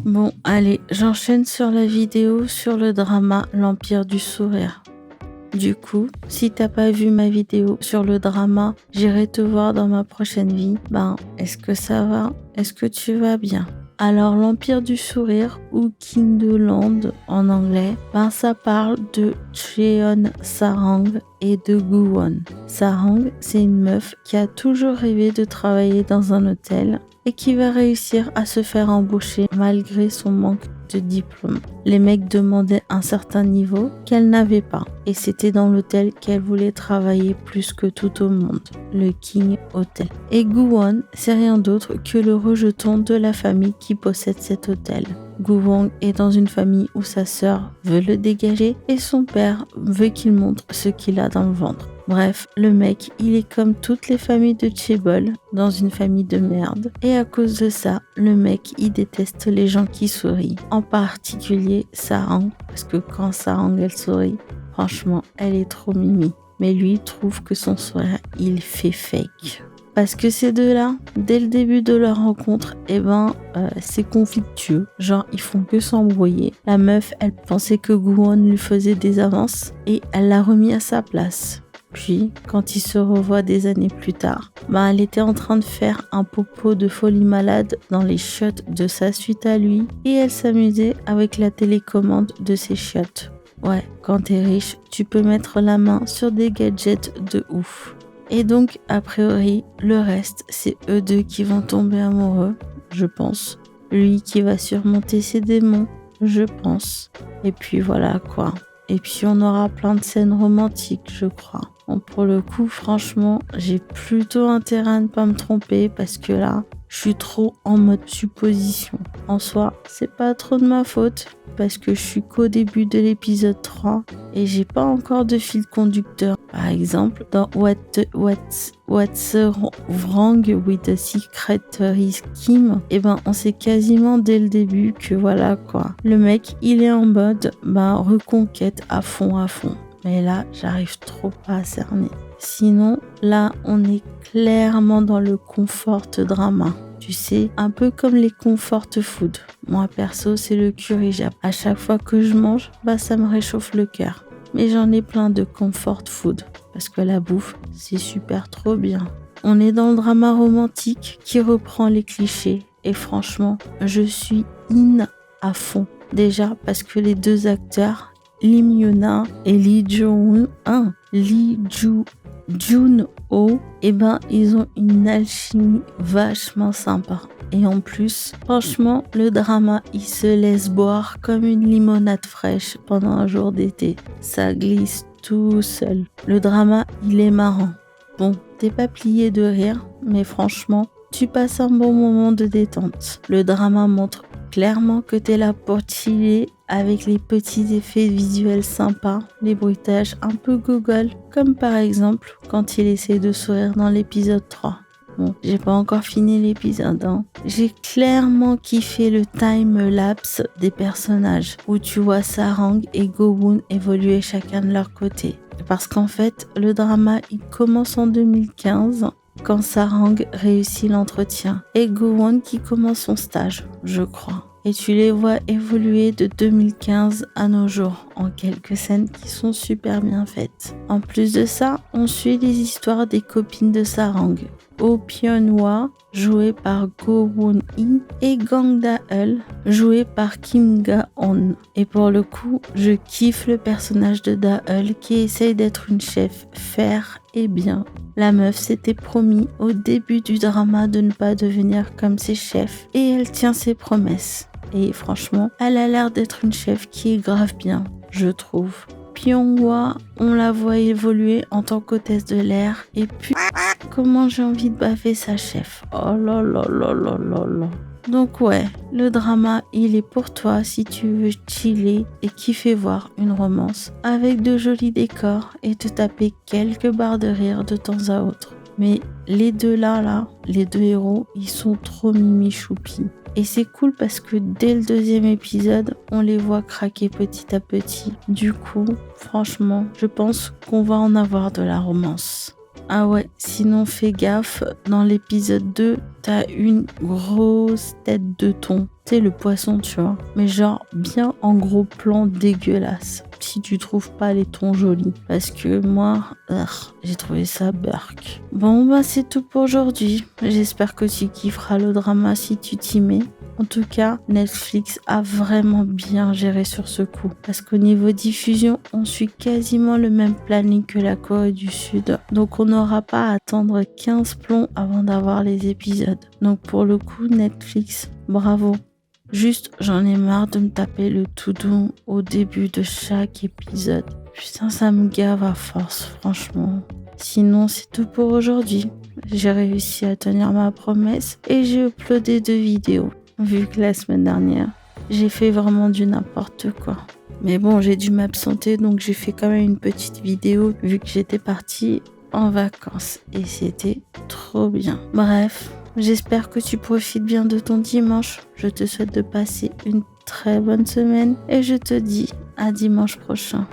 Bon, allez, j'enchaîne sur la vidéo sur le drama L'Empire du Sourire. Du coup, si t'as pas vu ma vidéo sur le drama, j'irai te voir dans ma prochaine vie. Est-ce que ça va? Est-ce que tu vas bien? Alors, l'Empire du Sourire, ou Kinderland en anglais, ça parle de Cheon Sarang et de Goo-won. Sarang, c'est une meuf qui a toujours rêvé de travailler dans un hôtel et qui va réussir à se faire embaucher malgré son manque de diplôme. Les mecs demandaient un certain niveau qu'elle n'avait pas et c'était dans l'hôtel qu'elle voulait travailler plus que tout au monde, le King Hotel. Et Goo-won, c'est rien d'autre que le rejeton de la famille qui possède cet hôtel. Goo-won est dans une famille où sa sœur veut le dégager et son père veut qu'il montre ce qu'il a dans le ventre. Bref, le mec, il est comme toutes les familles de Chaebol, dans une famille de merde. Et à cause de ça, le mec, il déteste les gens qui sourient. En particulier Sarang, parce que quand Sarang, elle sourit, franchement, elle est trop mimi. Mais lui, il trouve que son sourire, il fait fake. Parce que ces deux-là, dès le début de leur rencontre, c'est conflictueux. Genre, ils font que s'embrouiller. La meuf, elle pensait que Goo-won lui faisait des avances et elle l'a remis à sa place. Puis, quand ils se revoient des années plus tard, elle était en train de faire un popo de folie malade dans les chiottes de sa suite à lui et elle s'amusait avec la télécommande de ses chiottes. Ouais, quand t'es riche, tu peux mettre la main sur des gadgets de ouf. Et donc, a priori, le reste, c'est eux deux qui vont tomber amoureux, je pense. Lui qui va surmonter ses démons, je pense. Et puis voilà quoi. Et puis on aura plein de scènes romantiques, je crois. Bon, pour le coup, franchement, j'ai plutôt intérêt à ne pas me tromper parce que là, je suis trop en mode supposition. En soi, c'est pas trop de ma faute parce que je suis qu'au début de l'épisode 3 et j'ai pas encore de fil conducteur. Par exemple, dans What's Wrong with the Secret Scheme, on sait quasiment dès le début que voilà quoi. Le mec, il est en mode reconquête à fond. Mais là, j'arrive trop pas à cerner. Sinon, là, on est clairement dans le comfort drama. Tu sais, un peu comme les comfort food. Moi, perso, c'est le curry jap. À chaque fois que je mange, ça me réchauffe le cœur. Mais j'en ai plein de comfort food. Parce que la bouffe, c'est super trop bien. On est dans le drama romantique qui reprend les clichés. Et franchement, je suis à fond. Déjà, parce que les deux acteurs, Lee Myung-na et Lee Joo-ho, ils ont une alchimie vachement sympa. Et en plus, franchement, le drama, il se laisse boire comme une limonade fraîche pendant un jour d'été. Ça glisse tout seul. Le drama, il est marrant. Bon, t'es pas plié de rire, mais franchement, tu passes un bon moment de détente. Le drama montre clairement que t'es là pour chiller avec les petits effets visuels sympas, les bruitages un peu Google, comme par exemple quand il essaie de sourire dans l'épisode 3. Bon, j'ai pas encore fini l'épisode, J'ai clairement kiffé le time-lapse des personnages, où tu vois Sarang et Goo-won évoluer chacun de leur côté. Parce qu'en fait, le drama, il commence en 2015, quand Sarang réussit l'entretien, et Goo-won qui commence son stage, je crois. Et tu les vois évoluer de 2015 à nos jours, en quelques scènes qui sont super bien faites. En plus de ça, on suit les histoires des copines de Sarang. Oh Pyeon-hwa, joué par Go Won-hee, et Gang Da-eul, joué par Kim Ga-on. Et pour le coup, je kiffe le personnage de Da-eul qui essaye d'être une chef fair et bien. La meuf s'était promis au début du drama de ne pas devenir comme ses chefs et elle tient ses promesses. Et franchement, elle a l'air d'être une chef qui est grave bien, je trouve. Pyong-hwa, on la voit évoluer en tant qu'hôtesse de l'air et puis comment j'ai envie de baffer sa chef. Oh là là là là là là. Donc ouais, le drama, il est pour toi si tu veux chiller et kiffer voir une romance avec de jolis décors et te taper quelques barres de rire de temps à autre. Mais les deux là, les deux héros, ils sont trop mimi choupis. Et c'est cool parce que dès le deuxième épisode, on les voit craquer petit à petit. Du coup, franchement, je pense qu'on va en avoir de la romance. Ah ouais, sinon fais gaffe, dans l'épisode 2, t'as une grosse tête de thon. Tu sais, le poisson, tu vois. Mais genre, bien en gros plan dégueulasse. Si tu trouves pas les thons jolis. Parce que moi, j'ai trouvé ça burk. Bon, bah c'est tout pour aujourd'hui. J'espère que tu kifferas le drama si tu t'y mets. En tout cas, Netflix a vraiment bien géré sur ce coup. Parce qu'au niveau diffusion, on suit quasiment le même planning que la Corée du Sud. Donc on n'aura pas à attendre 15 plombs avant d'avoir les épisodes. Donc pour le coup, Netflix, bravo. Juste, j'en ai marre de me taper le tout doux au début de chaque épisode. Putain, ça me gave à force, franchement. Sinon, c'est tout pour aujourd'hui. J'ai réussi à tenir ma promesse et j'ai uploadé 2 vidéos. Vu que la semaine dernière, j'ai fait vraiment du n'importe quoi. Mais bon, j'ai dû m'absenter, donc j'ai fait quand même une petite vidéo vu que j'étais partie en vacances. Et c'était trop bien. Bref, j'espère que tu profites bien de ton dimanche. Je te souhaite de passer une très bonne semaine et je te dis à dimanche prochain.